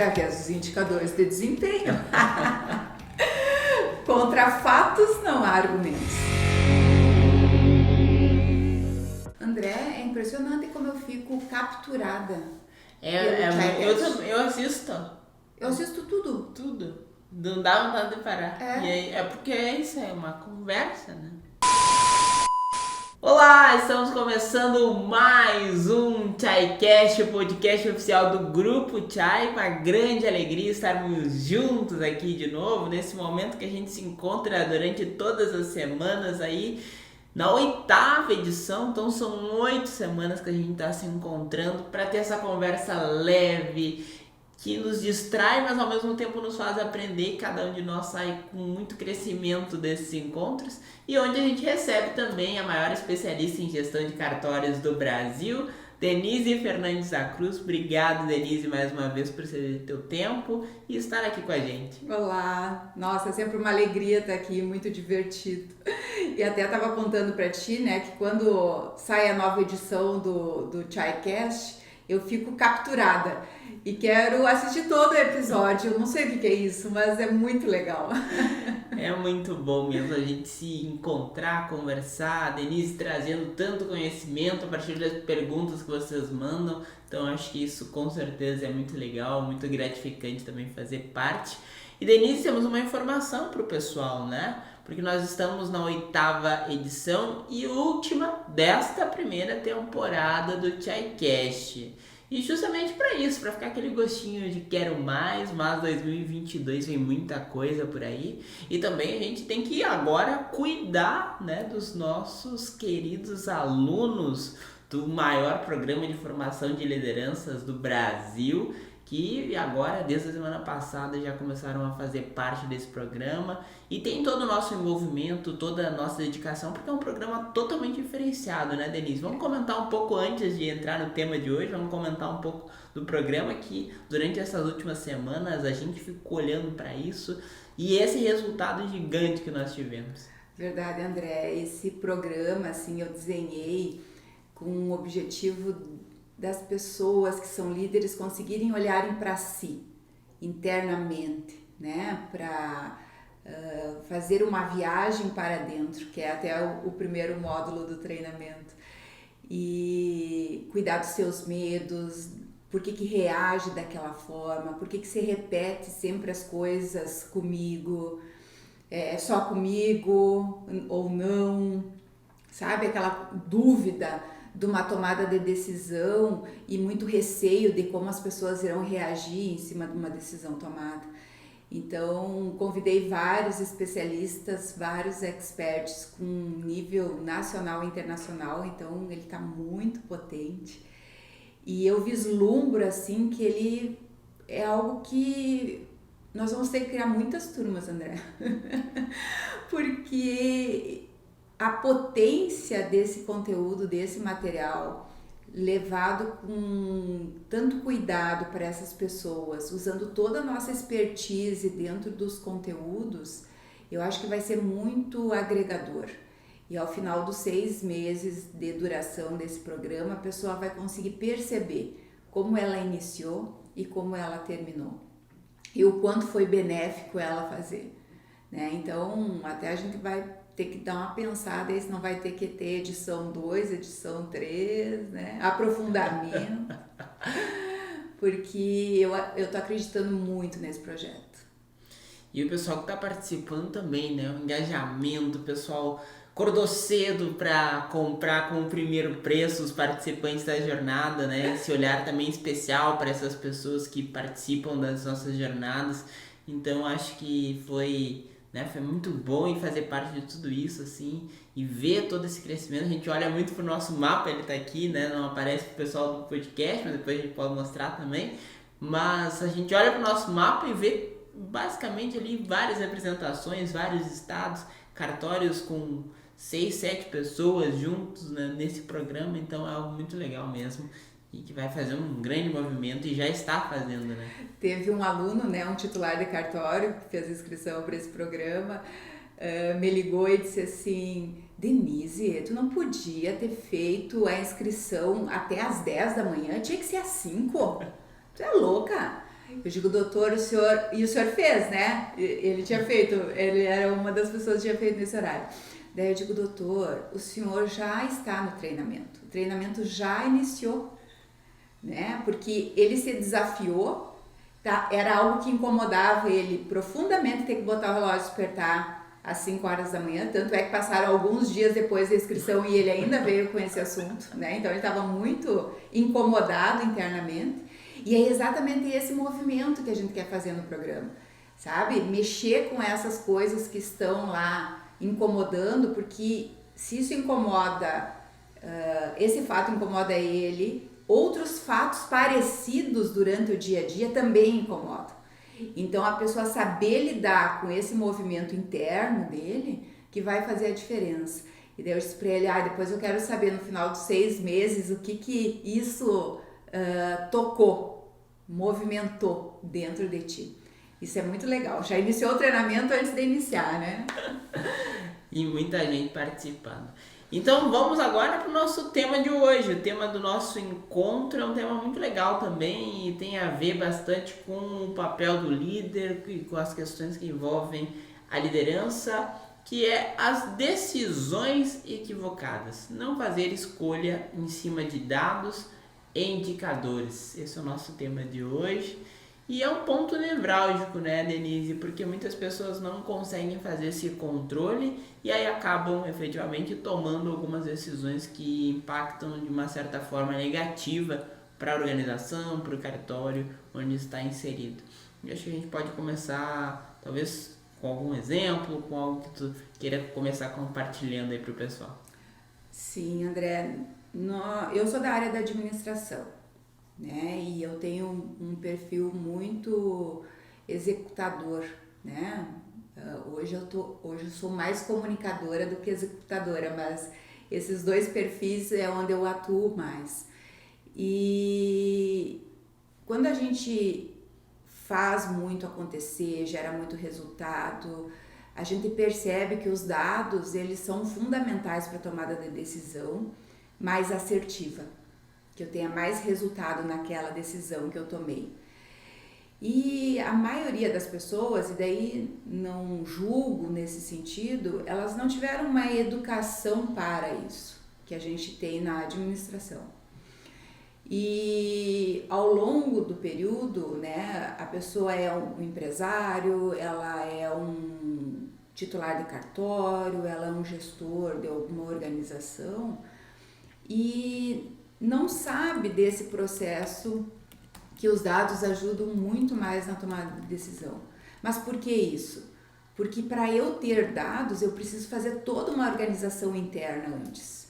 através dos indicadores de desempenho. Contra fatos não há argumentos. André, é impressionante como eu fico capturada. Eu assisto. Eu assisto tudo. Tudo. Não dá vontade de parar. É. E aí, porque isso é uma conversa, né? Olá, estamos começando mais um ChaiCast, o podcast oficial do Grupo Chai. Uma grande alegria estarmos juntos aqui de novo, nesse momento que a gente se encontra durante todas as semanas aí, na 8ª edição. Então são 8 semanas que a gente está se encontrando para ter essa conversa leve, que nos distrai, mas ao mesmo tempo nos faz aprender. Cada um de nós sai com muito crescimento desses encontros, e onde a gente recebe também a maior especialista em gestão de cartórios do Brasil, Denise Fernandes da Cruz. Obrigado, Denise, mais uma vez por ceder teu tempo e estar aqui com a gente. Olá, nossa, é sempre uma alegria estar aqui, muito divertido. E até estava contando para ti, né, que quando sai a nova edição do ChaiCast, eu fico capturada e quero assistir todo o episódio. Eu não sei o que é isso, mas é muito legal. É muito bom mesmo a gente se encontrar, conversar, a Denise trazendo tanto conhecimento a partir das perguntas que vocês mandam. Então acho que isso com certeza é muito legal, muito gratificante também fazer parte. E Denise, temos uma informação para o pessoal, né? Porque nós estamos na 8ª edição e última desta primeira temporada do ChaiCast. E justamente para isso, para ficar aquele gostinho de quero mais, mas 2022 vem muita coisa por aí. E também a gente tem que agora cuidar, né, dos nossos queridos alunos do maior programa de formação de lideranças do Brasil, que agora, desde a semana passada, já começaram a fazer parte desse programa e tem todo o nosso envolvimento, toda a nossa dedicação, porque é um programa totalmente diferenciado, né, Denise? Vamos comentar um pouco antes de entrar no tema de hoje, vamos comentar um pouco do programa que durante essas últimas semanas a gente ficou olhando para isso e esse resultado gigante que nós tivemos. Verdade, André. Esse programa, assim, eu desenhei com um objetivo das pessoas que são líderes conseguirem olharem para si internamente, né, para fazer uma viagem para dentro, que é até o primeiro módulo do treinamento, e cuidar dos seus medos, por que reage daquela forma, por que se repete sempre as coisas comigo, é só comigo ou não, sabe, aquela dúvida de uma tomada de decisão e muito receio de como as pessoas irão reagir em cima de uma decisão tomada. Então, convidei vários especialistas, vários experts com nível nacional e internacional, então ele está muito potente. E eu vislumbro, assim, que ele é algo que nós vamos ter que criar muitas turmas, André, porque a potência desse conteúdo, desse material, levado com tanto cuidado para essas pessoas, usando toda a nossa expertise dentro dos conteúdos, eu acho que vai ser muito agregador. E ao final dos 6 meses de duração desse programa, a pessoa vai conseguir perceber como ela iniciou e como ela terminou. E o quanto foi benéfico ela fazer, né? Então, até a gente vai ter que dar uma pensada, se não vai ter que ter edição 2, edição 3, né? Aprofundamento, porque eu tô acreditando muito nesse projeto. E o pessoal que está participando também, né? O engajamento, o pessoal acordou cedo para comprar com o primeiro preço os participantes da jornada, né? Esse olhar também especial para essas pessoas que participam das nossas jornadas. Então acho que foi muito bom em fazer parte de tudo isso, assim, e ver todo esse crescimento. A gente olha muito pro nosso mapa, ele tá aqui, né? Não aparece pro pessoal do podcast, mas depois a gente pode mostrar também. Mas a gente olha pro nosso mapa e vê basicamente ali várias representações, vários estados, cartórios com 6, 7 pessoas juntos, né, nesse programa. Então é algo muito legal mesmo e que vai fazer um grande movimento e já está fazendo, né? Teve um aluno, né, um titular de cartório que fez inscrição para esse programa, me ligou e disse assim: Denise, tu não podia ter feito a inscrição até às 10 da manhã, tinha que ser às 5. Tu é louca? Eu digo, doutor, o senhor... E o senhor fez, né? Ele tinha feito, ele era uma das pessoas que tinha feito nesse horário. Daí eu digo, doutor, o senhor já está no treinamento. O treinamento já iniciou, né? Porque ele se desafiou, tá? Era algo que incomodava ele profundamente ter que botar o relógio despertar às 5 horas da manhã. Tanto é que passaram alguns dias depois da inscrição e ele ainda veio com esse assunto, né? Então ele estava muito incomodado internamente. E é exatamente esse movimento que a gente quer fazer no programa, sabe? Mexer com essas coisas que estão lá incomodando, porque se isso incomoda, esse fato incomoda ele, outros fatos parecidos durante o dia a dia também incomodam. Então a pessoa saber lidar com esse movimento interno dele que vai fazer a diferença. E daí eu disse pra ele, depois eu quero saber no final dos 6 meses o que isso tocou, movimentou dentro de ti. Isso é muito legal. Já iniciou o treinamento antes de iniciar, né? E muita gente participando. Então vamos agora para o nosso tema de hoje. O tema do nosso encontro é um tema muito legal também e tem a ver bastante com o papel do líder e com as questões que envolvem a liderança, que é as decisões equivocadas. Não fazer escolha em cima de dados e indicadores. Esse é o nosso tema de hoje. E é um ponto nevrálgico, né, Denise? Porque muitas pessoas não conseguem fazer esse controle e aí acabam efetivamente tomando algumas decisões que impactam de uma certa forma negativa para a organização, para o cartório onde está inserido. E acho que a gente pode começar, talvez, com algum exemplo, com algo que tu queira começar compartilhando aí para o pessoal. Sim, André. Eu sou da área da administração, né? E eu tenho um perfil muito executador, né? Hoje eu sou mais comunicadora do que executadora, mas esses dois perfis é onde eu atuo mais. E quando a gente faz muito acontecer, gera muito resultado, a gente percebe que os dados, eles são fundamentais para a tomada de decisão mais assertiva, que eu tenha mais resultado naquela decisão que eu tomei. E a maioria das pessoas, e daí não julgo nesse sentido, elas não tiveram uma educação para isso, que a gente tem na administração. E ao longo do período, né, a pessoa é um empresário, ela é um titular de cartório, ela é um gestor de alguma organização e não sabe desse processo que os dados ajudam muito mais na tomada de decisão. Mas por que isso? Porque para eu ter dados, eu preciso fazer toda uma organização interna antes.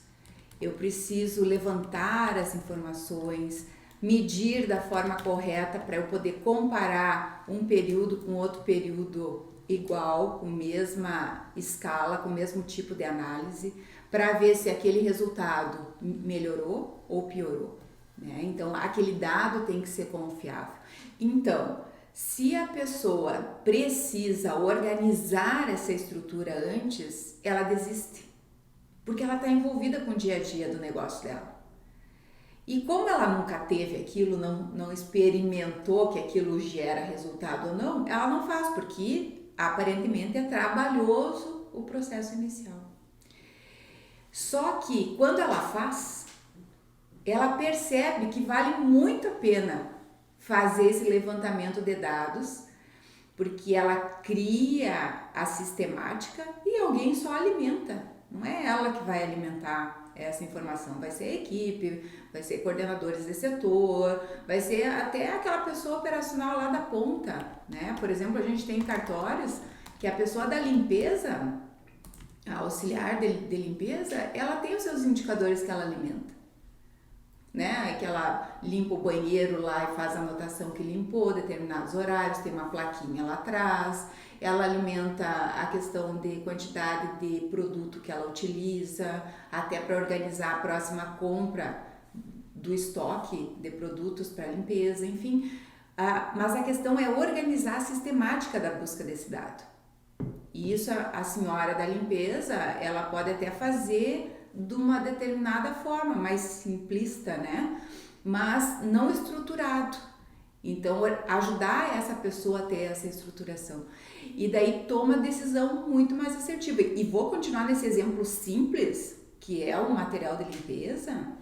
Eu preciso levantar as informações, medir da forma correta para eu poder comparar um período com outro período igual, com mesma escala, com o mesmo tipo de análise, para ver se aquele resultado melhorou ou piorou, né? Então, aquele dado tem que ser confiável. Então, se a pessoa precisa organizar essa estrutura antes, ela desiste, porque ela está envolvida com o dia a dia do negócio dela. E como ela nunca teve aquilo, não experimentou que aquilo gera resultado ou não, ela não faz, porque aparentemente é trabalhoso o processo inicial. Só que quando ela faz, ela percebe que vale muito a pena fazer esse levantamento de dados, porque ela cria a sistemática e alguém só alimenta. Não é ela que vai alimentar essa informação, vai ser a equipe, vai ser coordenadores de setor, vai ser até aquela pessoa operacional lá da ponta, né? Por exemplo, a gente tem cartórios que a pessoa da limpeza, a auxiliar de limpeza, ela tem os seus indicadores que ela alimenta, né? Que ela limpa o banheiro lá e faz a anotação que limpou, determinados horários, tem uma plaquinha lá atrás, ela alimenta a questão de quantidade de produto que ela utiliza, até para organizar a próxima compra do estoque de produtos para limpeza, enfim. Mas a questão é organizar a sistemática da busca desse dado. E isso a senhora da limpeza, ela pode até fazer de uma determinada forma, mais simplista, né? Mas não estruturado. Então, ajudar essa pessoa a ter essa estruturação. E daí toma decisão muito mais assertiva. E vou continuar nesse exemplo simples, que é o material de limpeza,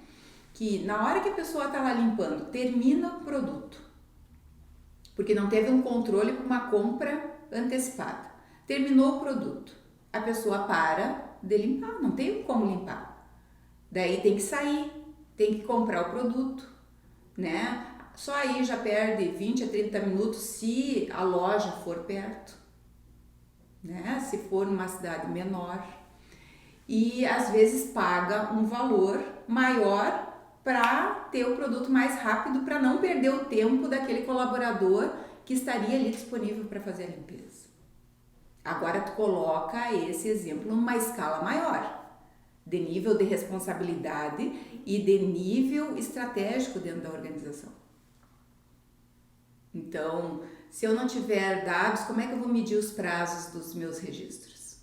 que na hora que a pessoa está lá limpando, termina o produto, porque não teve um controle para uma compra antecipada. Terminou o produto, a pessoa para de limpar, não tem como limpar. Daí tem que sair, tem que comprar o produto, né? Só aí já perde 20 a 30 minutos se a loja for perto, né? Se for numa cidade menor. E às vezes paga um valor maior para ter o produto mais rápido, para não perder o tempo daquele colaborador que estaria ali disponível para fazer a limpeza. Agora tu coloca esse exemplo numa escala maior, de nível de responsabilidade e de nível estratégico dentro da organização. Então, se eu não tiver dados, como é que eu vou medir os prazos dos meus registros?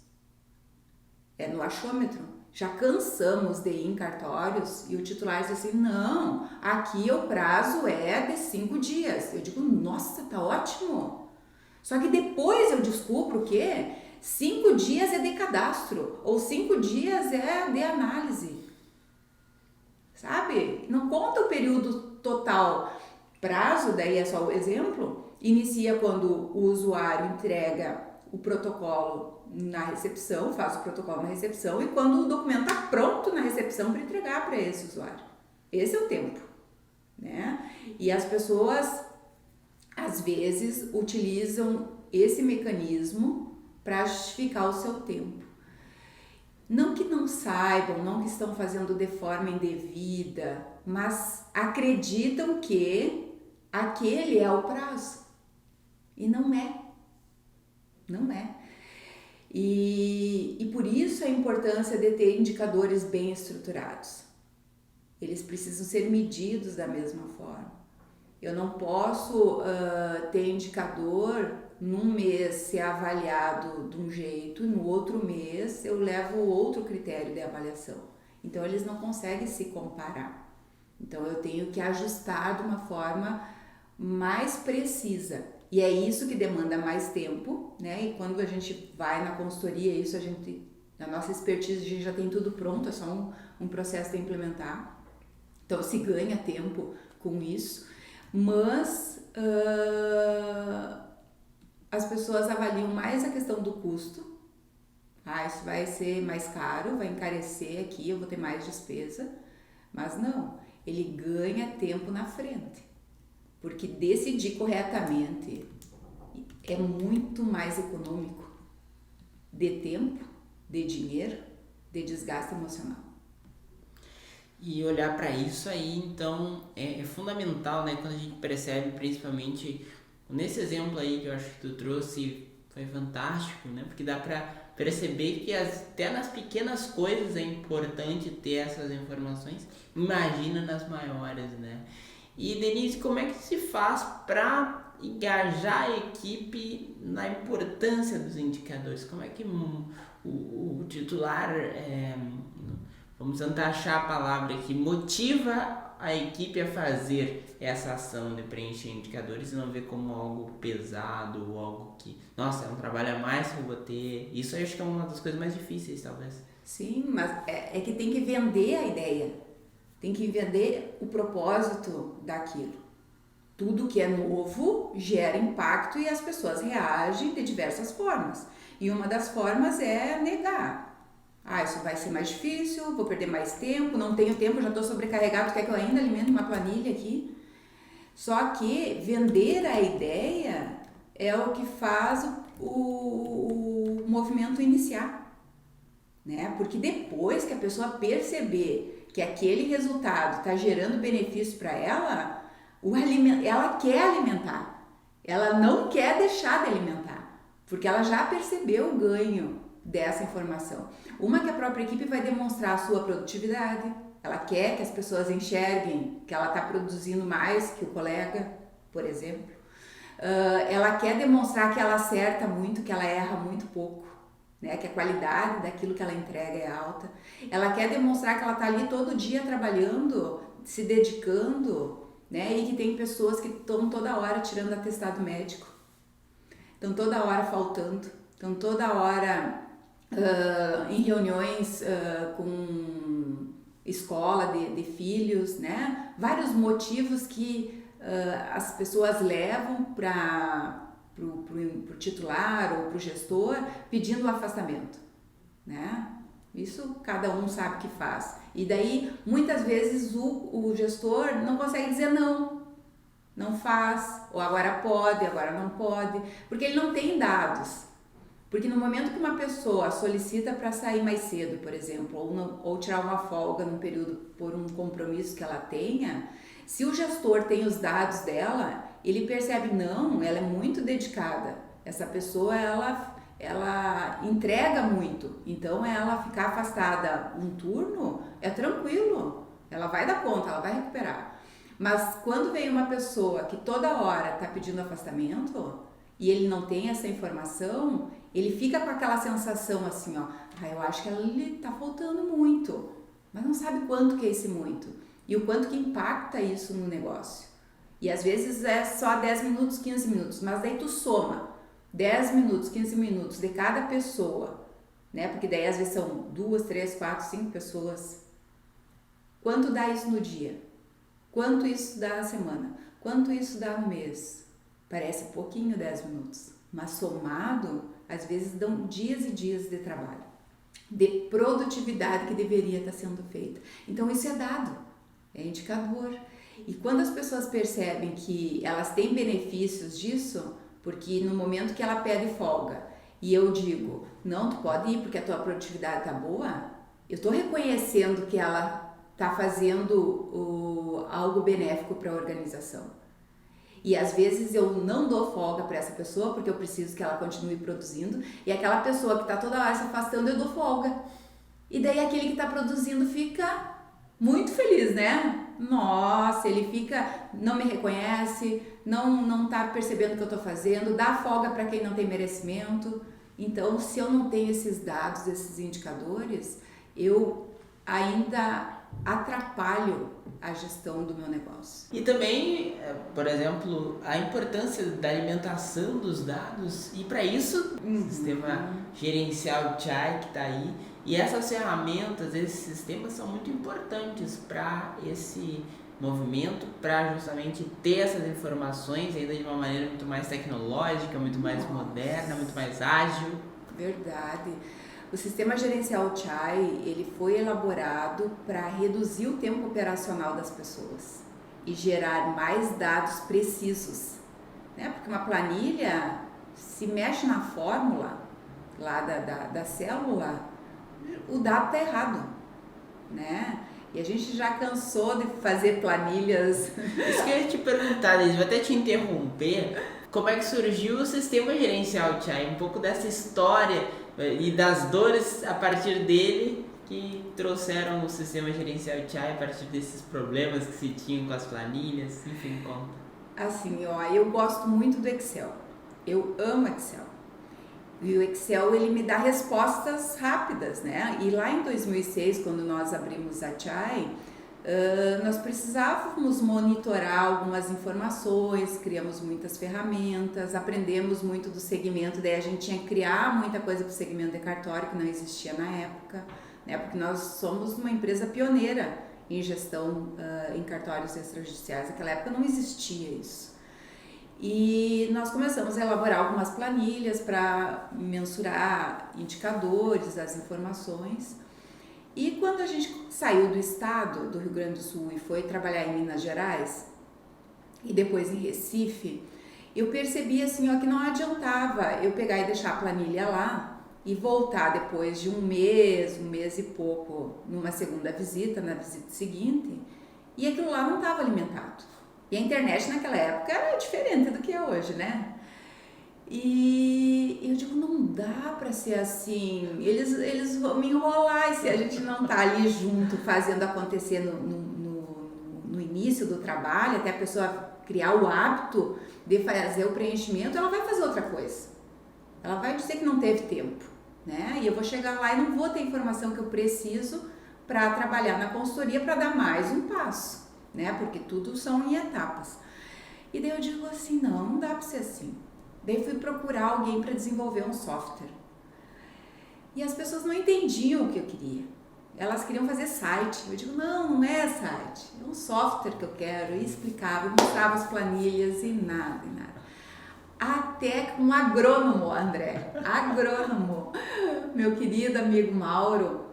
É no achômetro. Já cansamos de ir em cartórios e o titular diz assim, não, aqui o prazo é de 5 dias. Eu digo, nossa, tá ótimo. Só que depois eu descubro que 5 dias é de cadastro ou 5 dias é de análise. Sabe? Não conta o período total. Prazo, daí é só o exemplo, inicia quando o usuário entrega o protocolo na recepção, faz o protocolo na recepção e quando o documento está pronto na recepção para entregar para esse usuário. Esse é o tempo, né? E as pessoas, às vezes, utilizam esse mecanismo para justificar o seu tempo. Não que não saibam, não que estão fazendo de forma indevida, mas acreditam que aquele é o prazo. E não é. Não é. E por isso a importância de ter indicadores bem estruturados. Eles precisam ser medidos da mesma forma. Eu não posso ter indicador num mês ser avaliado de um jeito, no outro mês eu levo outro critério de avaliação. Então eles não conseguem se comparar. Então eu tenho que ajustar de uma forma mais precisa. E é isso que demanda mais tempo, né? E quando a gente vai na consultoria, isso a gente, na nossa expertise, a gente já tem tudo pronto, é só um processo de implementar. Então se ganha tempo com isso, mas as pessoas avaliam mais a questão do custo. Isso vai ser mais caro, vai encarecer aqui, eu vou ter mais despesa. Mas não, ele ganha tempo na frente. Porque decidir corretamente é muito mais econômico de tempo, de dinheiro, de desgaste emocional. E olhar para isso aí, então, é fundamental, né? Quando a gente percebe, principalmente nesse exemplo aí que eu acho que tu trouxe, foi fantástico, né? Porque dá para perceber que até nas pequenas coisas é importante ter essas informações, imagina nas maiores, né? E Denise, como é que se faz para engajar a equipe na importância dos indicadores? Como é que o titular, vamos tentar achar a palavra aqui, motiva a equipe a fazer essa ação de preencher indicadores e não ver como algo pesado ou algo que, nossa, é um trabalho a mais que eu vou ter. Isso eu acho que é uma das coisas mais difíceis, talvez. Sim, mas é que tem que vender a ideia. Tem que vender o propósito daquilo. Tudo que é novo gera impacto e as pessoas reagem de diversas formas. E uma das formas é negar. Isso vai ser mais difícil, vou perder mais tempo, não tenho tempo, já estou sobrecarregado, quer que eu ainda alimente uma planilha aqui? Só que vender a ideia é o que faz o movimento iniciar, né? Porque depois que a pessoa perceber que aquele resultado está gerando benefício para ela, ela quer alimentar, ela não quer deixar de alimentar, porque ela já percebeu o ganho dessa informação. Uma que a própria equipe vai demonstrar a sua produtividade, ela quer que as pessoas enxerguem que ela está produzindo mais que o colega, por exemplo. Ela quer demonstrar que ela acerta muito, que ela erra muito pouco. Né, que a qualidade daquilo que ela entrega é alta. Ela quer demonstrar que ela está ali todo dia trabalhando, se dedicando né? E que tem pessoas que estão toda hora tirando atestado médico, estão toda hora faltando, estão toda hora em reuniões com escola de filhos, né? Vários motivos que as pessoas levam para o titular ou para o gestor pedindo o afastamento, né? Isso cada um sabe o que faz. E daí, muitas vezes, o gestor não consegue dizer não faz, ou agora pode, agora não pode, porque ele não tem dados. Porque no momento que uma pessoa solicita para sair mais cedo, por exemplo, ou tirar uma folga num período por um compromisso que ela tenha, se o gestor tem os dados dela, ele percebe, não, ela é muito dedicada, essa pessoa, ela entrega muito, então ela ficar afastada um turno é tranquilo, ela vai dar conta, ela vai recuperar. Mas quando vem uma pessoa que toda hora está pedindo afastamento e ele não tem essa informação, ele fica com aquela sensação assim, ó, eu acho que ele tá faltando muito, mas não sabe quanto que é esse muito e o quanto que impacta isso no negócio. E às vezes é só 10 minutos, 15 minutos, mas daí tu soma 10 minutos, 15 minutos de cada pessoa, né? Porque daí às vezes são 2, 3, 4, 5 pessoas. Quanto dá isso no dia? Quanto isso dá na semana? Quanto isso dá no mês? Parece pouquinho 10 minutos, mas somado, às vezes dão dias e dias de trabalho, de produtividade que deveria estar sendo feita. Então isso é dado, é indicador. E quando as pessoas percebem que elas têm benefícios disso, porque no momento que ela pede folga e eu digo, não, tu pode ir porque a tua produtividade tá boa, eu estou reconhecendo que ela está fazendo algo benéfico para a organização. E às vezes eu não dou folga para essa pessoa porque eu preciso que ela continue produzindo, e aquela pessoa que está toda hora se afastando eu dou folga. E daí aquele que está produzindo fica muito feliz, né? Nossa, ele fica, não me reconhece, não tá percebendo o que eu estou fazendo, dá folga para quem não tem merecimento. Então, se eu não tenho esses dados, esses indicadores, eu ainda atrapalho a gestão do meu negócio. E também, por exemplo, a importância da alimentação dos dados, e para isso o sistema gerencial Chai que está aí, e essas ferramentas, esses sistemas são muito importantes para esse movimento, para justamente ter essas informações ainda de uma maneira muito mais tecnológica, muito mais moderna, muito mais ágil. Verdade. O sistema gerencial Chai, ele foi elaborado para reduzir o tempo operacional das pessoas e gerar mais dados precisos, né? Porque uma planilha, se mexe na fórmula lá da célula, o dado está errado, né? E a gente já cansou de fazer planilhas. Isso que eu ia te perguntar, Liz, vou até te interromper. Como é que surgiu o sistema gerencial Chai? Um pouco dessa história e das dores a partir dele que trouxeram o sistema gerencial Chai a partir desses problemas que se tinham com as planilhas, enfim, conta. Assim, ó, eu gosto muito do Excel. Eu amo Excel. E o Excel, ele me dá respostas rápidas, né? E lá em 2006, quando nós abrimos a Chai, nós precisávamos monitorar algumas informações, criamos muitas ferramentas, aprendemos muito do segmento, daí a gente tinha que criar muita coisa para o segmento de cartório que não existia na época, né? Porque nós somos uma empresa pioneira em gestão em cartórios extrajudiciais, naquela época não existia isso. E nós começamos a elaborar algumas planilhas para mensurar indicadores, as informações. E quando a gente saiu do estado do Rio Grande do Sul e foi trabalhar em Minas Gerais e depois em Recife, eu percebi assim, ó, que não adiantava eu pegar e deixar a planilha lá e voltar depois de um mês e pouco, numa segunda visita, na visita seguinte, e aquilo lá não estava alimentado. E a internet naquela época era diferente do que é hoje, né? E eu digo, não dá para ser assim, eles vão me enrolar, e se a gente não tá ali junto, fazendo acontecer no início do trabalho, até a pessoa criar o hábito de fazer o preenchimento, ela vai fazer outra coisa. Ela vai dizer que não teve tempo, né? E eu vou chegar lá e não vou ter a informação que eu preciso para trabalhar na consultoria para dar mais um passo. né? Porque tudo são em etapas. E daí eu digo assim, não dá para ser assim. Daí fui procurar alguém para desenvolver um software. E as pessoas não entendiam o que eu queria. Elas queriam fazer site. Eu digo, não é site. É um software que eu quero. E explicava, mostrava as planilhas e nada. Até um agrônomo, André. Agrônomo. Meu querido amigo Mauro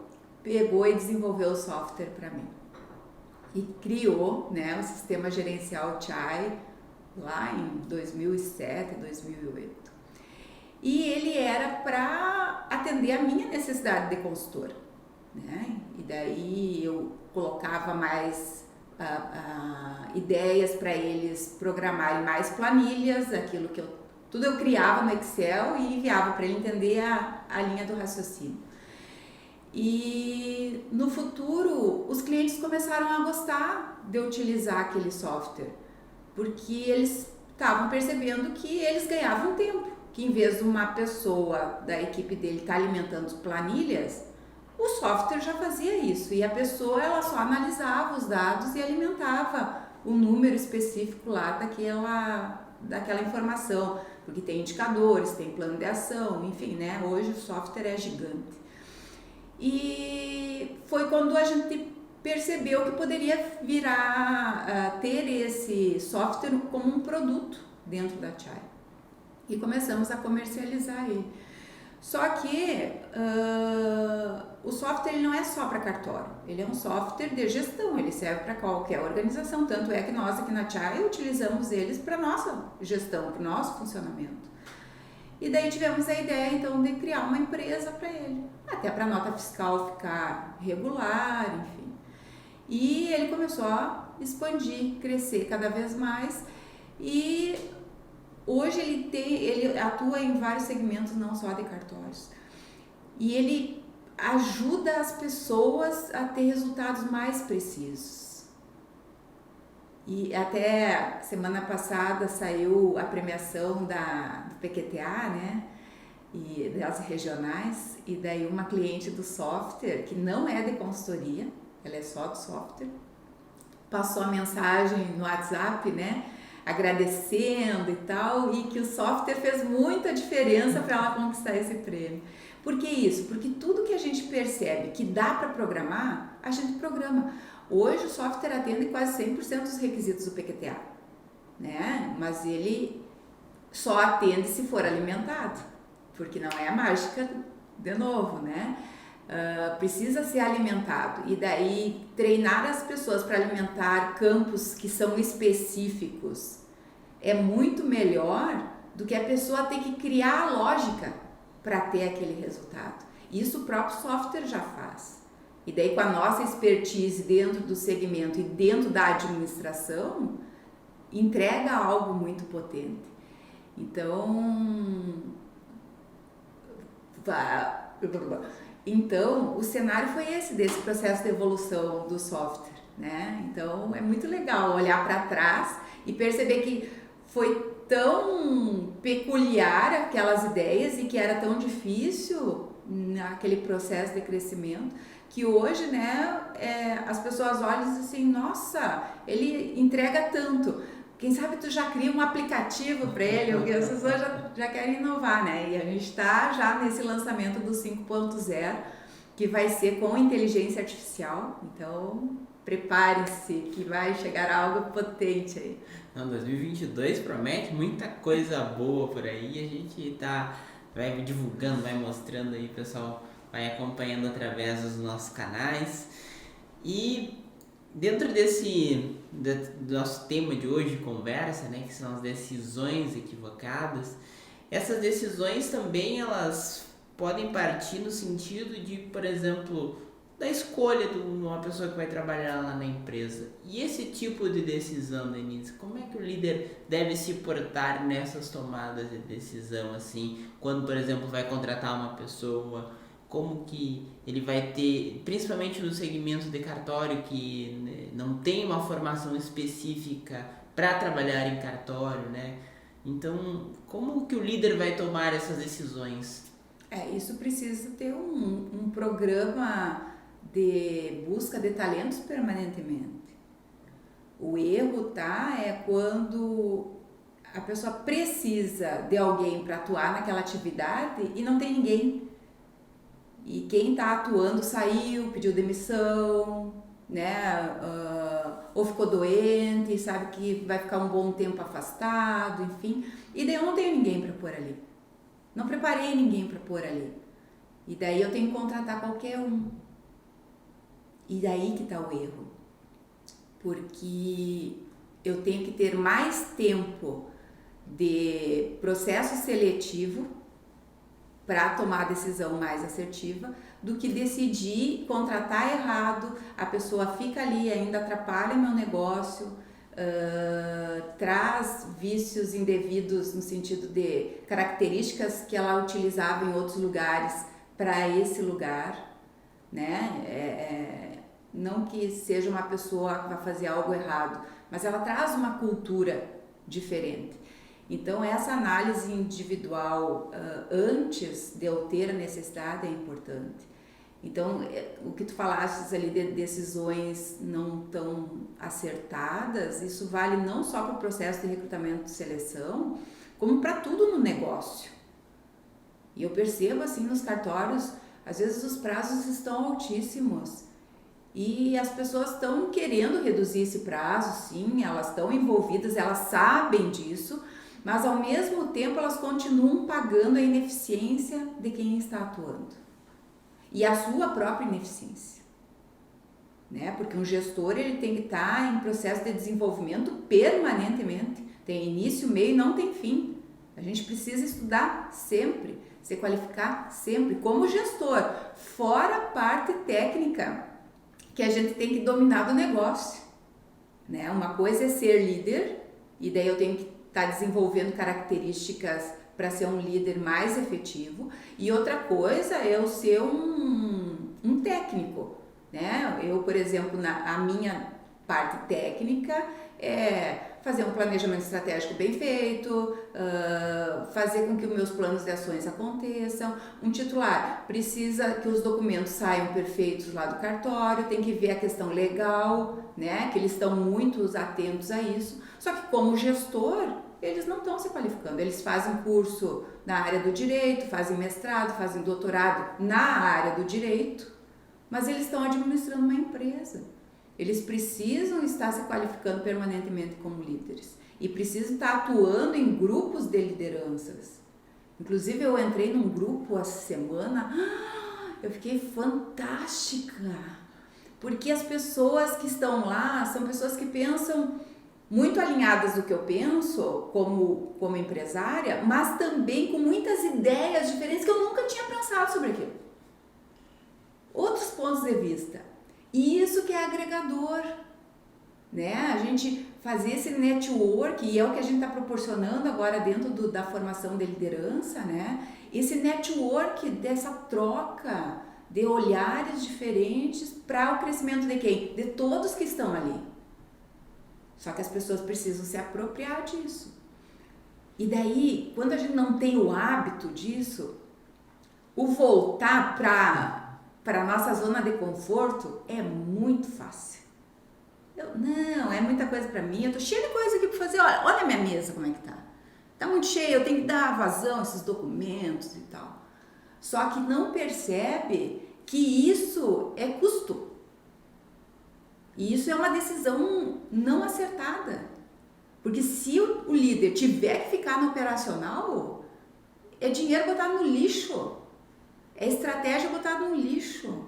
pegou e desenvolveu o software para mim. E criou, né, o sistema gerencial Chai lá em 2007, 2008. E ele era para atender a minha necessidade de consultora, né? E daí eu colocava mais ideias para eles programarem mais planilhas, aquilo que tudo eu criava no Excel e enviava para ele entender a linha do raciocínio. E no futuro os clientes começaram a gostar de utilizar aquele software, porque eles estavam percebendo que eles ganhavam tempo, que em vez de uma pessoa da equipe dele estar alimentando planilhas, o software já fazia isso e a pessoa ela só analisava os dados e alimentava o número específico lá daquela informação, porque tem indicadores, tem plano de ação, enfim, né? Hoje o software é gigante. E foi quando a gente percebeu que poderia virar, ter esse software como um produto dentro da Chai. E começamos a comercializar ele. Só que o software ele não é só para cartório, ele é um software de gestão, ele serve para qualquer organização, tanto é que nós aqui na Chai utilizamos eles para nossa gestão, para o nosso funcionamento. E daí tivemos a ideia então de criar uma empresa para ele, até para a nota fiscal ficar regular, enfim. E ele começou a expandir, crescer cada vez mais e hoje ele atua em vários segmentos, não só de cartórios. E ele ajuda as pessoas a ter resultados mais precisos. E até semana passada saiu a premiação do PQTA, né? E das regionais. E daí uma cliente do software, que não é de consultoria, ela é só do software, passou a mensagem no WhatsApp, né? Agradecendo e tal, e que o software fez muita diferença para ela conquistar esse prêmio. Por que isso? Porque tudo que a gente percebe que dá para programar, a gente programa. Hoje o software atende quase 100% dos requisitos do PQTA, né? Mas ele só atende se for alimentado, porque não é a mágica, de novo, né? Precisa ser alimentado e daí treinar as pessoas para alimentar campos que são específicos é muito melhor do que a pessoa ter que criar a lógica para ter aquele resultado. Isso o próprio software já faz. E daí com a nossa expertise dentro do segmento e dentro da administração, entrega algo muito potente. Então, o cenário foi esse, desse processo de evolução do software, né? Então, é muito legal olhar para trás e perceber que foi tão peculiar aquelas ideias e que era tão difícil naquele processo de crescimento, que hoje, né, as pessoas olham e dizem assim, nossa, ele entrega tanto. Quem sabe tu já cria um aplicativo para ele, porque as pessoas já querem inovar, né? E a gente está já nesse lançamento do 5.0, que vai ser com inteligência artificial. Então, preparem-se que vai chegar algo potente aí. Não, 2022 promete muita coisa boa por aí. A gente vai divulgando, vai mostrando aí, o pessoal vai acompanhando através dos nossos canais. E dentro do nosso tema de hoje de conversa, né, que são as decisões equivocadas, essas decisões também elas podem partir no sentido de, por exemplo, da escolha de uma pessoa que vai trabalhar lá na empresa. E esse tipo de decisão, Denise, como é que o líder deve se portar nessas tomadas de decisão, assim, quando, por exemplo, vai contratar uma pessoa? Como que ele vai ter, principalmente no segmento de cartório, que não tem uma formação específica para trabalhar em cartório, né? Então, como que o líder vai tomar essas decisões? Isso precisa ter um programa de busca de talentos permanentemente. O erro, tá? É quando a pessoa precisa de alguém para atuar naquela atividade e não tem ninguém. E quem está atuando saiu, pediu demissão, né? Ou ficou doente, sabe que vai ficar um bom tempo afastado, enfim. E daí eu não tenho ninguém para pôr ali. Não preparei ninguém para pôr ali. E daí eu tenho que contratar qualquer um. E daí que está o erro. Porque eu tenho que ter mais tempo de processo seletivo para tomar a decisão mais assertiva do que decidir contratar errado, a pessoa fica ali, ainda atrapalha meu negócio, traz vícios indevidos no sentido de características que ela utilizava em outros lugares para esse lugar, né? Não que seja uma pessoa que vai fazer algo errado, mas ela traz uma cultura diferente. Então, essa análise individual antes de eu ter a necessidade é importante. Então, o que tu falaste ali de decisões não tão acertadas, isso vale não só para o processo de recrutamento e seleção, como para tudo no negócio. E eu percebo assim nos cartórios, às vezes os prazos estão altíssimos e as pessoas estão querendo reduzir esse prazo, sim, elas estão envolvidas, elas sabem disso, mas ao mesmo tempo elas continuam pagando a ineficiência de quem está atuando e a sua própria ineficiência, né? Porque um gestor ele tem que estar em processo de desenvolvimento permanentemente, tem início, meio e não tem fim. A gente precisa estudar sempre, se qualificar sempre como gestor, fora a parte técnica que a gente tem que dominar do negócio, né? Uma coisa é ser líder e daí eu tenho que está desenvolvendo características para ser um líder mais efetivo, e outra coisa é eu ser um técnico, né? Eu, por exemplo, a minha parte técnica é fazer um planejamento estratégico bem feito, fazer com que os meus planos de ações aconteçam. Um titular precisa que os documentos saiam perfeitos lá do cartório, tem que ver a questão legal, né? Que eles estão muito atentos a isso. Só que como gestor, eles não estão se qualificando, eles fazem curso na área do direito, fazem mestrado, fazem doutorado na área do direito, mas eles estão administrando uma empresa. Eles precisam estar se qualificando permanentemente como líderes e precisam estar atuando em grupos de lideranças. Inclusive eu entrei num grupo essa semana, eu fiquei fantástica, porque as pessoas que estão lá são pessoas que pensam muito alinhadas do que eu penso como empresária, mas também com muitas ideias diferentes que eu nunca tinha pensado sobre aquilo. Outros pontos de vista. E isso que é agregador, né? A gente fazer esse network, e é o que a gente está proporcionando agora dentro da formação de liderança, né? Esse network dessa troca de olhares diferentes para o crescimento de quem? De todos que estão ali. Só que as pessoas precisam se apropriar disso. E daí, quando a gente não tem o hábito disso, o voltar para a nossa zona de conforto é muito fácil. Não, é muita coisa para mim, eu tô cheia de coisa aqui para fazer, olha a minha mesa como é que tá. Tá muito cheia, eu tenho que dar vazão a esses documentos e tal. Só que não percebe que isso é custo. E isso é uma decisão não acertada. Porque se o líder tiver que ficar no operacional, é dinheiro botado no lixo. É estratégia botada no lixo.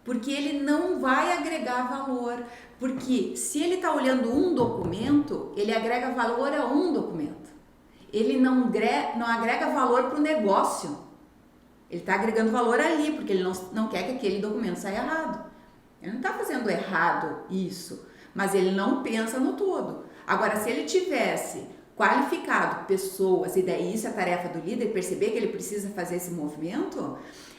Porque ele não vai agregar valor. Porque se ele está olhando um documento, ele agrega valor a um documento. Ele não agrega valor para o negócio. Ele está agregando valor ali, porque ele não quer que aquele documento saia errado. Ele não está fazendo errado isso, mas ele não pensa no todo. Agora, se ele tivesse qualificado pessoas, e daí isso é a tarefa do líder, perceber que ele precisa fazer esse movimento,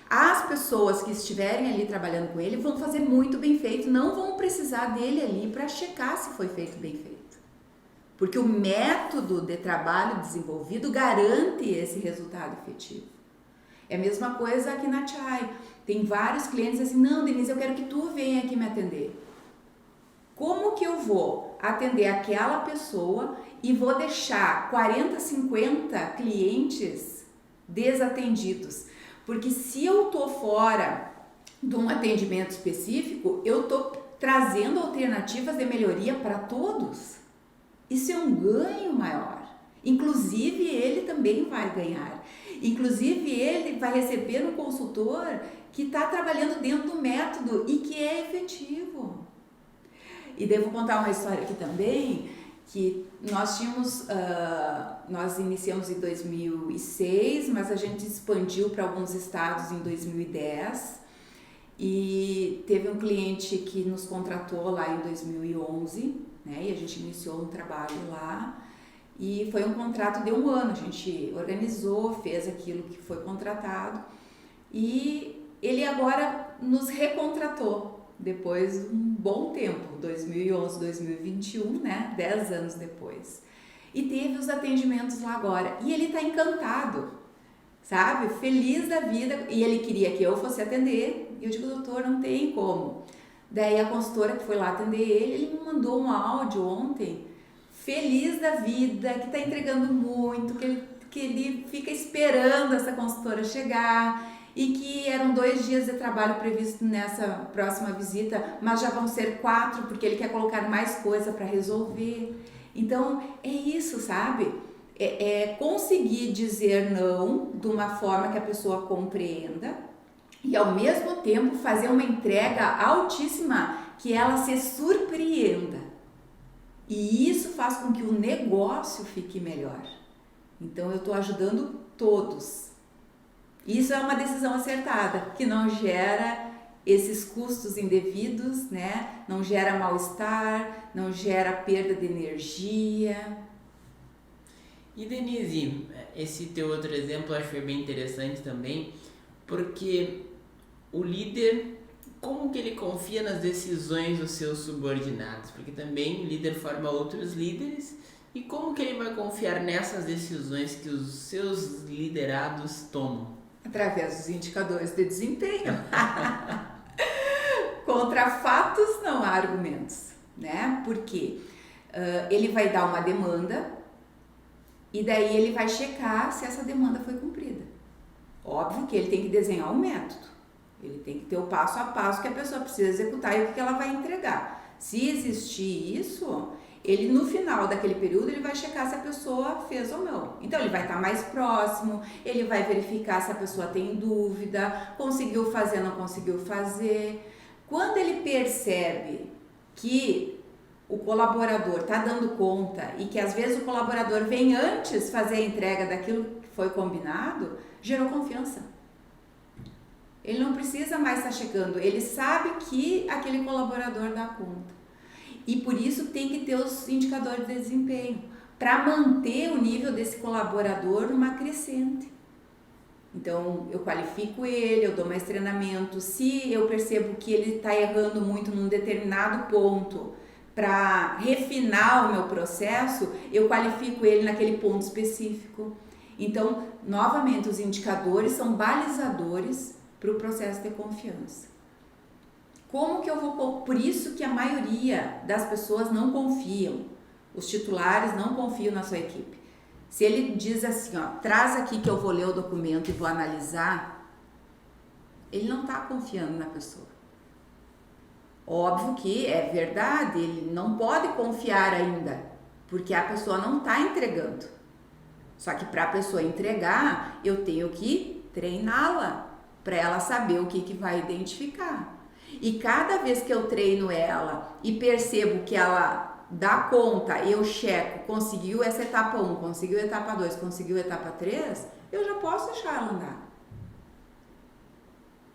as pessoas que estiverem ali trabalhando com ele vão fazer muito bem feito, não vão precisar dele ali para checar se foi feito bem feito. Porque o método de trabalho desenvolvido garante esse resultado efetivo. É a mesma coisa aqui na Chai. Tem vários clientes assim, não, Denise, eu quero que tu venha aqui me atender. Como que eu vou vou atender aquela pessoa e vou deixar 40, 50 clientes desatendidos. Porque se eu tô fora de um atendimento específico, eu tô trazendo alternativas de melhoria para todos. Isso é um ganho maior. Inclusive, ele também vai ganhar. Inclusive, ele vai receber um consultor que está trabalhando dentro do método e que é efetivo. E devo contar uma história aqui também, que nós tínhamos, nós iniciamos em 2006, mas a gente expandiu para alguns estados em 2010 e teve um cliente que nos contratou lá em 2011, né, e a gente iniciou um trabalho lá e foi um contrato de 1 ano, a gente organizou, fez aquilo que foi contratado e ele agora nos recontratou. Depois de um bom tempo, 2011, 2021, né? 10 anos depois. E teve os atendimentos lá agora. E ele tá encantado, sabe? Feliz da vida. E ele queria que eu fosse atender. E eu digo, doutor, não tem como. Daí a consultora que foi lá atender ele me mandou um áudio ontem, feliz da vida, que tá entregando muito, que ele fica esperando essa consultora chegar. E que eram 2 dias de trabalho previsto nessa próxima visita, mas já vão ser 4, porque ele quer colocar mais coisa para resolver. Então, é isso, sabe? É conseguir dizer não de uma forma que a pessoa compreenda e, ao mesmo tempo, fazer uma entrega altíssima que ela se surpreenda. E isso faz com que o negócio fique melhor. Então, eu estou ajudando todos. Isso é uma decisão acertada, que não gera esses custos indevidos, né? Não gera mal-estar, não gera perda de energia. E Denise, esse teu outro exemplo eu acho que foi bem interessante também, porque o líder, como que ele confia nas decisões dos seus subordinados? Porque também o líder forma outros líderes, e como que ele vai confiar nessas decisões que os seus liderados tomam? Através dos indicadores de desempenho. Contra fatos não há argumentos, né? Porque ele vai dar uma demanda e daí ele vai checar se essa demanda foi cumprida. Óbvio que ele tem que desenhar um método, ele tem que ter o passo a passo que a pessoa precisa executar e o que ela vai entregar. Se existir isso, ele no final daquele período ele vai checar se a pessoa fez ou não. Então ele vai estar mais próximo, ele vai verificar se a pessoa tem dúvida, conseguiu fazer, não conseguiu fazer. Quando ele percebe que o colaborador está dando conta e que às vezes o colaborador vem antes fazer a entrega daquilo que foi combinado, gerou confiança. Ele não precisa mais estar checando, ele sabe que aquele colaborador dá conta. E por isso tem que ter os indicadores de desempenho, para manter o nível desse colaborador numa crescente. Então, eu qualifico ele, eu dou mais treinamento. Se eu percebo que ele está errando muito num determinado ponto, para refinar o meu processo, eu qualifico ele naquele ponto específico. Então, novamente, os indicadores são balizadores para o processo de confiança. Como que eu vou... Por isso que a maioria das pessoas não confiam, os titulares não confiam na sua equipe. Se ele diz assim, ó, traz aqui que eu vou ler o documento e vou analisar, ele não está confiando na pessoa. Óbvio que é verdade, ele não pode confiar ainda, porque a pessoa não está entregando. Só que para a pessoa entregar, eu tenho que treiná-la, para ela saber o que vai identificar. E cada vez que eu treino ela e percebo que ela dá conta, eu checo, conseguiu essa etapa 1, conseguiu a etapa 2, conseguiu a etapa 3, eu já posso deixar ela andar.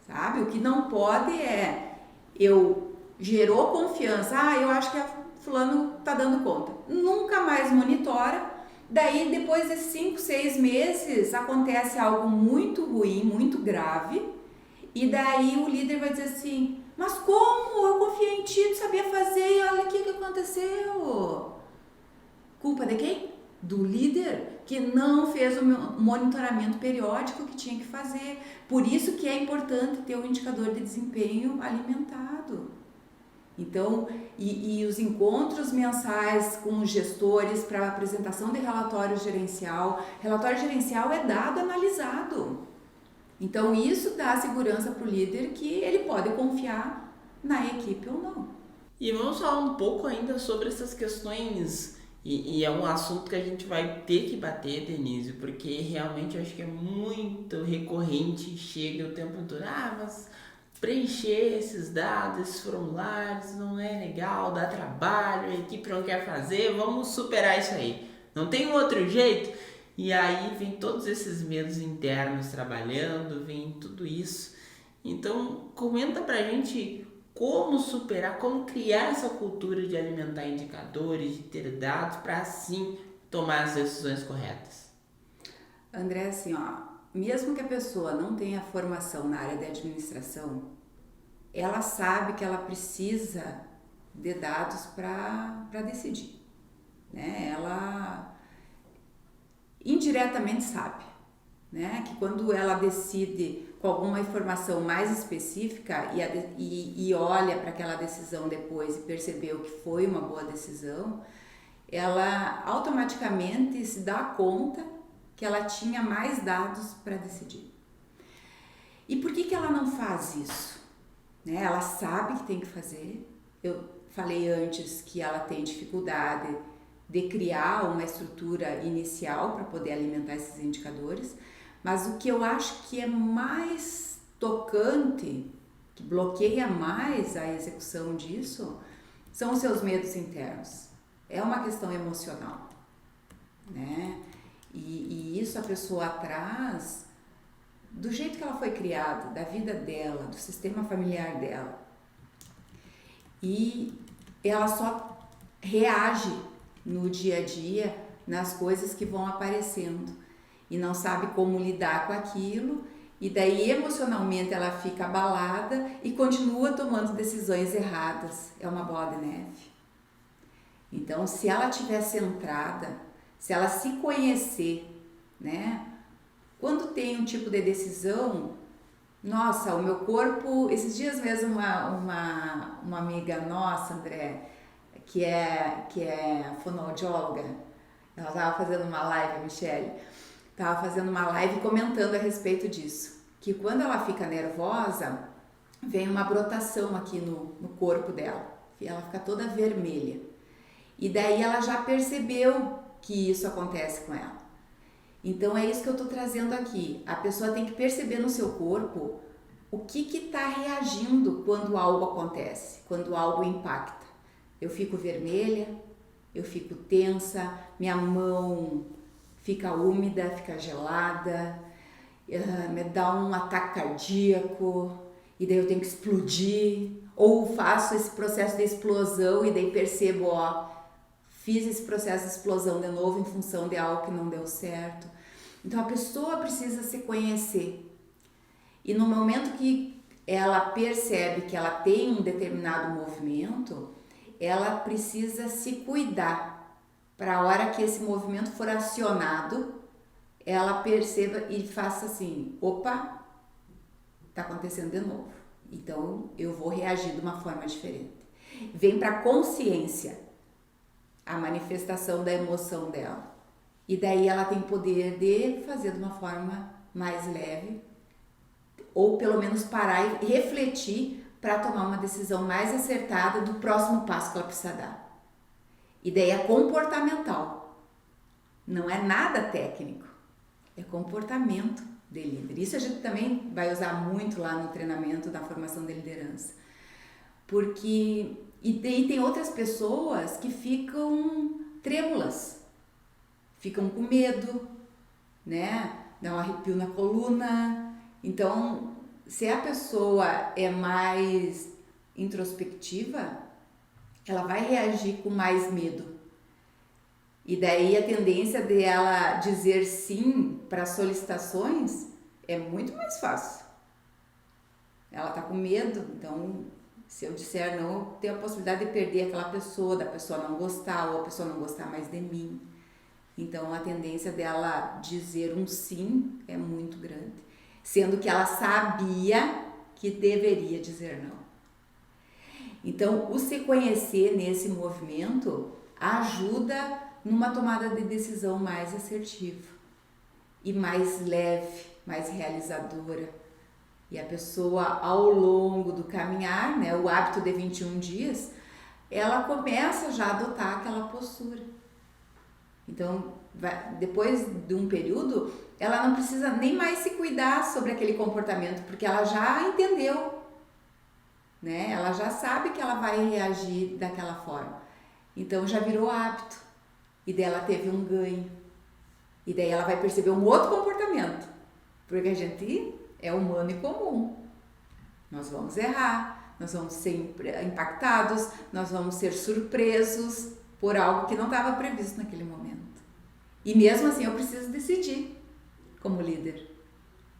Sabe? O que não pode é, eu gerou confiança, eu acho que a fulano tá dando conta. Nunca mais monitora, daí depois de 5, 6 meses acontece algo muito ruim, muito grave, e daí o líder vai dizer assim, mas como? Eu confiei em ti, tu sabia fazer e olha o que aconteceu. Culpa de quem? Do líder que não fez o monitoramento periódico que tinha que fazer. Por isso que é importante ter um indicador de desempenho alimentado. Então, e os encontros mensais com os gestores para apresentação de relatório gerencial. Relatório gerencial é dado analisado. Então, isso dá segurança para o líder que ele pode confiar na equipe ou não. E vamos falar um pouco ainda sobre essas questões, e é um assunto que a gente vai ter que bater, Denise, porque realmente eu acho que é muito recorrente, chega o tempo todo, mas preencher esses dados, esses formulários não é legal, dá trabalho, a equipe não quer fazer, vamos superar isso aí. Não tem outro jeito? E aí vem todos esses medos internos trabalhando, vem tudo isso. Então, comenta pra gente como superar, como criar essa cultura de alimentar indicadores, de ter dados para assim tomar as decisões corretas. André, assim, mesmo que a pessoa não tenha formação na área de administração, ela sabe que ela precisa de dados para decidir, né? Ela indiretamente sabe, né? Que quando ela decide com alguma informação mais específica e olha para aquela decisão depois e percebeu que foi uma boa decisão, ela automaticamente se dá conta que ela tinha mais dados para decidir. E por que ela não faz isso? Né? Ela sabe que tem que fazer. Eu falei antes que ela tem dificuldade de criar uma estrutura inicial para poder alimentar esses indicadores, mas o que eu acho que é mais tocante, que bloqueia mais a execução disso, são os seus medos internos. É uma questão emocional, né? E isso a pessoa traz do jeito que ela foi criada, da vida dela, do sistema familiar dela. E ela só reage no dia a dia nas coisas que vão aparecendo e não sabe como lidar com aquilo, e daí emocionalmente ela fica abalada e continua tomando decisões erradas. É uma bola de neve. Então, se ela estiver centrada, se ela se conhecer, né? Quando tem um tipo de decisão, nossa, o meu corpo... Esses dias mesmo uma amiga nossa, André, que é fonoaudióloga, ela estava fazendo uma live, a Michele, estava fazendo uma live comentando a respeito disso, que quando ela fica nervosa, vem uma brotação aqui no corpo dela, e ela fica toda vermelha. E daí ela já percebeu que isso acontece com ela. Então é isso que eu estou trazendo aqui. A pessoa tem que perceber no seu corpo o que está reagindo quando algo acontece, quando algo impacta. Eu fico vermelha, eu fico tensa, minha mão fica úmida, fica gelada, me dá um ataque cardíaco e daí eu tenho que explodir, ou faço esse processo de explosão e daí percebo, fiz esse processo de explosão de novo em função de algo que não deu certo. Então a pessoa precisa se conhecer. E no momento que ela percebe que ela tem um determinado movimento, ela precisa se cuidar para a hora que esse movimento for acionado, ela perceba e faça assim, opa, está acontecendo de novo. Então eu vou reagir de uma forma diferente. Vem para a consciência a manifestação da emoção dela. E daí ela tem poder de fazer de uma forma mais leve, ou pelo menos parar e refletir para tomar uma decisão mais acertada do próximo passo que ela precisa dar. E daí é comportamental, não é nada técnico, é comportamento de líder. Isso a gente também vai usar muito lá no treinamento da formação de liderança. Porque e tem outras pessoas que ficam trêmulas, ficam com medo, né? Dá um arrepio na coluna. Então, se a pessoa é mais introspectiva, ela vai reagir com mais medo. E daí a tendência dela dizer sim para solicitações é muito mais fácil. Ela tá com medo, então se eu disser não, eu tenho a possibilidade de perder aquela pessoa, da pessoa não gostar ou a pessoa não gostar mais de mim. Então a tendência dela dizer um sim é muito grande, sendo que ela sabia que deveria dizer não. Então, o se conhecer nesse movimento ajuda numa tomada de decisão mais assertiva e mais leve, mais realizadora. E a pessoa, ao longo do caminhar, né, o hábito de 21 dias, ela começa já a adotar aquela postura. Então, depois de um período, ela não precisa nem mais se cuidar sobre aquele comportamento, porque ela já entendeu, né? Ela já sabe que ela vai reagir daquela forma. Então, já virou hábito. E daí ela teve um ganho. E daí ela vai perceber um outro comportamento. Porque a gente é humano e comum. Nós vamos errar, nós vamos ser impactados, nós vamos ser surpresos por algo que não estava previsto naquele momento. E mesmo assim eu preciso decidir como líder,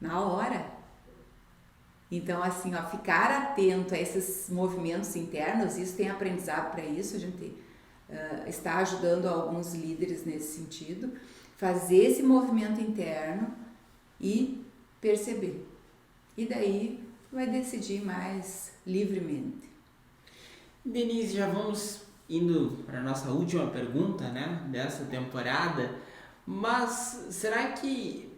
na hora. Então assim, ó, ficar atento a esses movimentos internos, isso tem aprendizado para isso, a gente está ajudando alguns líderes nesse sentido, fazer esse movimento interno e perceber. E daí vai decidir mais livremente. Denise, já vamos indo para a nossa última pergunta, né, dessa temporada, mas será que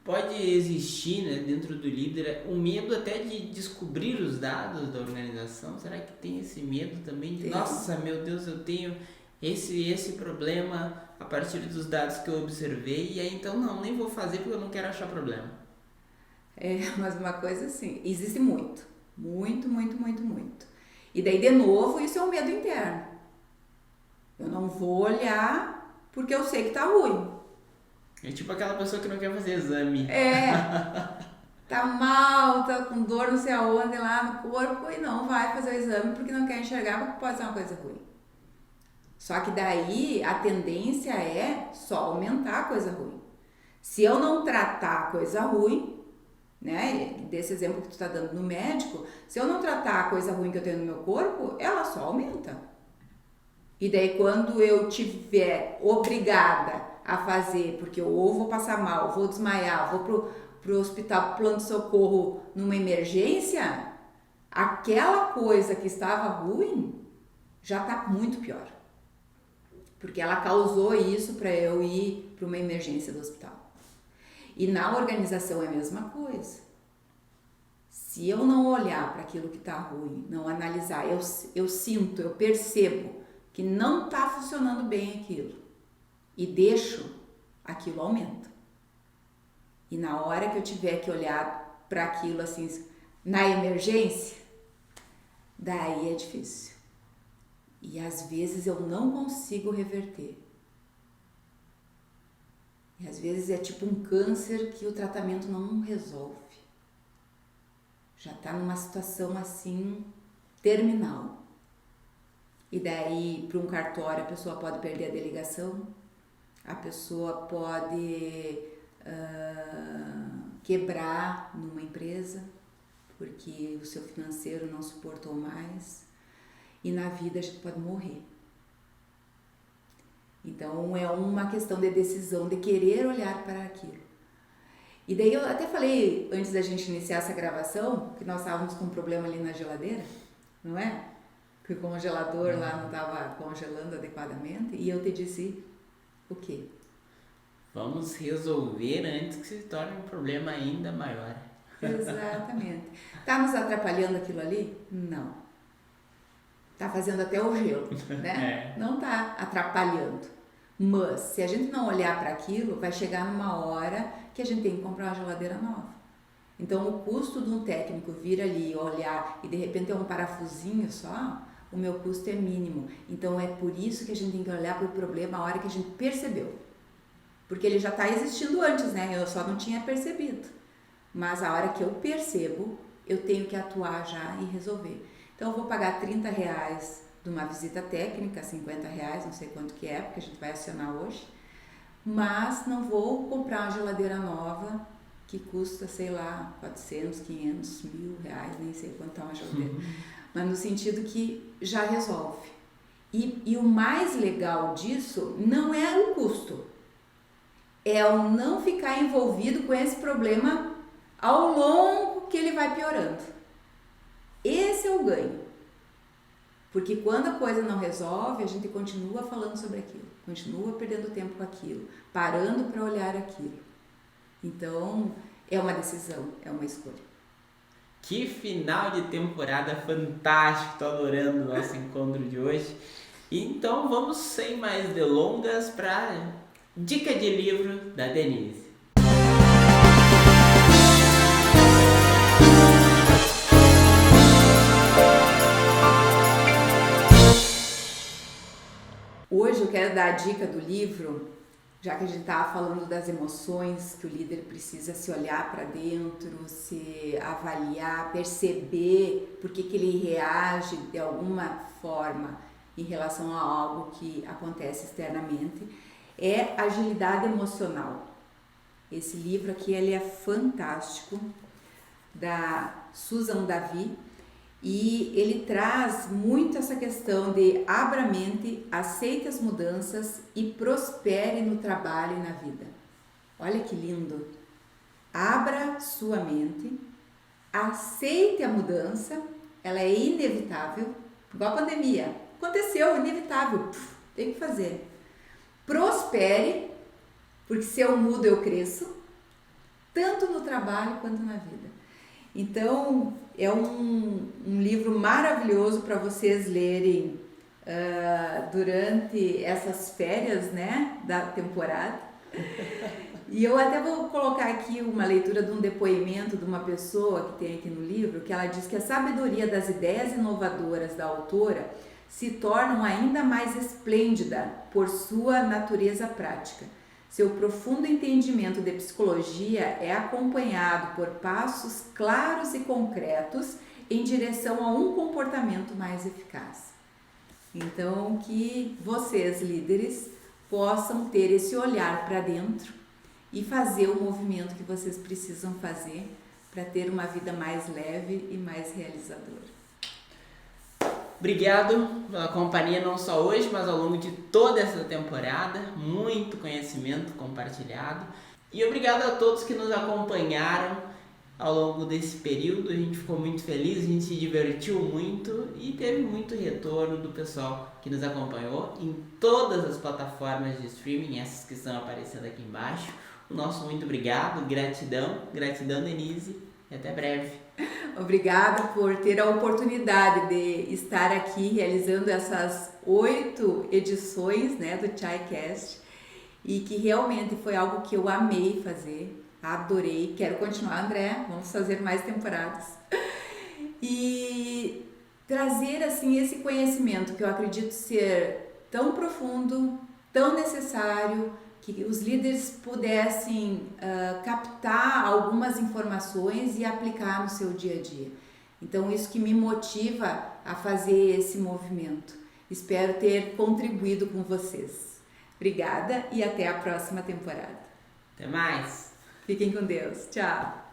pode existir, né, dentro do líder um medo até de descobrir os dados da organização? Será que tem esse medo também de, nossa, meu Deus, eu tenho esse problema a partir dos dados que eu observei e aí então não, nem vou fazer porque eu não quero achar problema? Mas uma coisa assim, existe muito. E daí, de novo, isso é um medo interno. Eu não vou olhar porque eu sei que tá ruim. É tipo aquela pessoa que não quer fazer exame. Tá mal, tá com dor não sei aonde lá no corpo e não vai fazer o exame porque não quer enxergar porque pode ser uma coisa ruim. Só que daí a tendência é só aumentar a coisa ruim. Se eu não tratar a coisa ruim, né, desse exemplo que tu tá dando no médico, se eu não tratar a coisa ruim que eu tenho no meu corpo, ela só aumenta. E daí quando eu tiver obrigada a fazer, porque eu ou vou passar mal, vou desmaiar, vou pro hospital, pro pronto-socorro numa emergência, aquela coisa que estava ruim já tá muito pior. Porque ela causou isso para eu ir para uma emergência do hospital. E na organização é a mesma coisa. Se eu não olhar para aquilo que está ruim, não analisar, eu sinto, eu percebo que não está funcionando bem aquilo e deixo, aquilo aumenta. E na hora que eu tiver que olhar para aquilo assim, na emergência, daí é difícil. E às vezes eu não consigo reverter. E às vezes é tipo um câncer que o tratamento não resolve. Já está numa situação assim, terminal. E daí, para um cartório, a pessoa pode perder a delegação, a pessoa pode quebrar numa empresa, porque o seu financeiro não suportou mais. E na vida a gente pode morrer. Então é uma questão de decisão, de querer olhar para aquilo. E daí eu até falei, antes da gente iniciar essa gravação, que nós estávamos com um problema ali na geladeira, não é? Que o congelador lá não estava congelando adequadamente, e eu te disse o quê? Vamos resolver antes que se torne um problema ainda maior. Exatamente. Tá nos atrapalhando aquilo ali? Não. Tá fazendo até o gelo, né? Não tá atrapalhando. Mas, se a gente não olhar para aquilo, vai chegar numa hora que a gente tem que comprar uma geladeira nova. Então, o custo de um técnico vir ali, olhar e de repente é um parafusinho só, o meu custo é mínimo. Então, é por isso que a gente tem que olhar para o problema a hora que a gente percebeu. Porque ele já está existindo antes, né? Eu só não tinha percebido. Mas a hora que eu percebo, eu tenho que atuar já e resolver. Então eu vou pagar R$30 de uma visita técnica, R$50, não sei quanto que é, porque a gente vai acionar hoje. Mas não vou comprar uma geladeira nova que custa, sei lá, 400, 500, R$1.000, nem sei quanto tá uma geladeira. Mas no sentido que já resolve. E o mais legal disso não é o custo. É o não ficar envolvido com esse problema ao longo que ele vai piorando. Esse é o ganho. Porque quando a coisa não resolve, a gente continua falando sobre aquilo, continua perdendo tempo com aquilo, parando para olhar aquilo. Então, é uma decisão, é uma escolha. Que final de temporada fantástico, tô adorando o nosso encontro de hoje. Então vamos sem mais delongas para dica de livro da Denise. Hoje eu quero dar a dica do livro, já que a gente estava falando das emoções, que o líder precisa se olhar para dentro, se avaliar, perceber por que ele reage de alguma forma em relação a algo que acontece externamente, é Agilidade Emocional. Esse livro aqui ele é fantástico, da Susan Davy, e ele traz muito essa questão de abra a mente, aceite as mudanças e prospere no trabalho e na vida. Olha que lindo! Abra sua mente, aceite a mudança, ela é inevitável, igual a pandemia. Aconteceu, inevitável, tem que fazer. Prospere, porque se eu mudo eu cresço, tanto no trabalho quanto na vida. Então, é um livro maravilhoso para vocês lerem durante essas férias, né, da temporada. E eu até vou colocar aqui uma leitura de um depoimento de uma pessoa que tem aqui no livro, que ela diz que a sabedoria das ideias inovadoras da autora se tornam ainda mais esplêndida por sua natureza prática. Seu profundo entendimento de psicologia é acompanhado por passos claros e concretos em direção a um comportamento mais eficaz. Então, que vocês, líderes, possam ter esse olhar para dentro e fazer o movimento que vocês precisam fazer para ter uma vida mais leve e mais realizadora. Obrigado pela companhia não só hoje, mas ao longo de toda essa temporada. Muito conhecimento compartilhado. E obrigado a todos que nos acompanharam ao longo desse período. A gente ficou muito feliz, a gente se divertiu muito e teve muito retorno do pessoal que nos acompanhou em todas as plataformas de streaming, essas que estão aparecendo aqui embaixo. O nosso muito obrigado, gratidão Denise, e até breve. Obrigada por ter a oportunidade de estar aqui realizando essas 8 edições, né, do ChaiCast, e que realmente foi algo que eu amei fazer, adorei, quero continuar, André, vamos fazer mais temporadas. E trazer assim esse conhecimento que eu acredito ser tão profundo, tão necessário, que os líderes pudessem captar algumas informações e aplicar no seu dia a dia. Então, isso que me motiva a fazer esse movimento. Espero ter contribuído com vocês. Obrigada e até a próxima temporada. Até mais! Fiquem com Deus. Tchau!